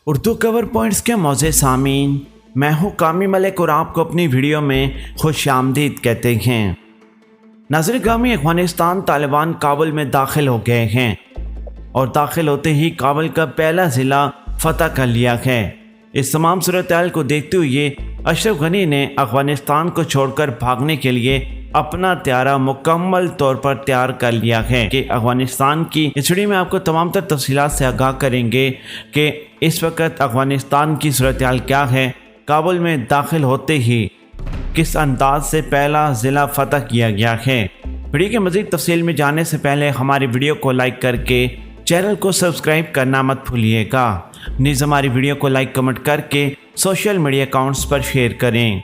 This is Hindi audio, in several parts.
उर्दू कवर पॉइंट्स के मौज़े सामीन, मैं हूँ कामी मलिक और आपको अपनी वीडियो में खुश आमदीद कहते हैं। नाज़रीन ग्रामी, अफ़गानिस्तान तालिबान काबुल में दाखिल हो गए हैं और दाखिल होते ही काबुल का पहला ज़िला फ़तह कर लिया है। इस तमाम सूरत-ए-हाल को देखते हुए अशरफ गनी ने अफ़गानिस्तान को छोड़कर भागने के लिए अपना त्यारा मुकम्मल तौर पर तैयार कर लिया है कि अफ़गानिस्तान की इस वीडियो में आपको तमाम तर तफसीलात से आगाह करेंगे कि इस वक्त अफ़गानिस्तान की सूरत-ए-हाल क्या है। काबुल में दाखिल होते ही किस अंदाज से पहला ज़िला फ़तह किया गया है। वीडियो के मज़ीद तफसील में जाने से पहले हमारी वीडियो को लाइक करके चैनल को सब्सक्राइब करना मत भूलिएगा। नीज़ हमारी वीडियो को लाइक कमेंट करके सोशल मीडिया अकाउंट्स पर शेयर करें।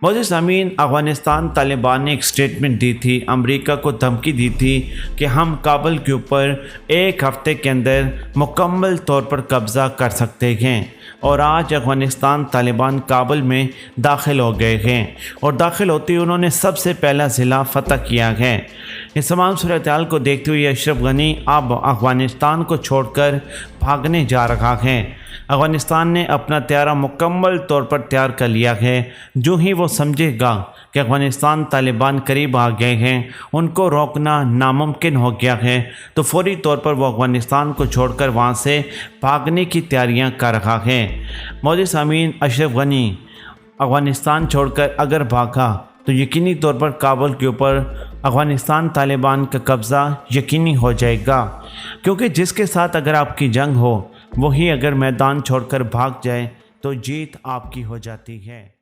मौजूद सामीन, अफ़गानिस्तान तालिबान ने एक स्टेटमेंट दी थी, अमेरिका को धमकी दी थी कि हम काबुल के ऊपर एक हफ्ते के अंदर मुकम्मल तौर पर कब्ज़ा कर सकते हैं। और आज अफ़गानिस्तान तालिबान काबुल में दाखिल हो गए हैं और दाखिल होते ही उन्होंने सबसे पहला ज़िला फ़तह किया है। इस तमाम सूरत-ए-हाल को देखते हुए अशरफ गनी अब अफ़गानिस्तान को छोड़कर भागने जा रहा है। अफ़गानिस्तान ने अपना त्यारा मुकम्मल तौर पर तैयार कर लिया है। जो ही वो समझेगा कि अफ़गानिस्तान तालिबान करीब आ गए हैं, उनको रोकना नामुमकिन हो गया है, तो फौरी तौर पर वो अफ़गानिस्तान को छोड़कर वहाँ से भागने की तैयारियाँ कर रहा है। मौजूद सामीन, अशरफ गनी अफ़गानिस्तान छोड़कर अगर भागा तो यकीनी तौर पर काबुल के ऊपर अफ़गानिस्तान तालिबान का कब्ज़ा यकीनी हो जाएगा, क्योंकि जिसके साथ अगर आपकी जंग हो वही अगर मैदान छोड़कर भाग जाए तो जीत आपकी हो जाती है।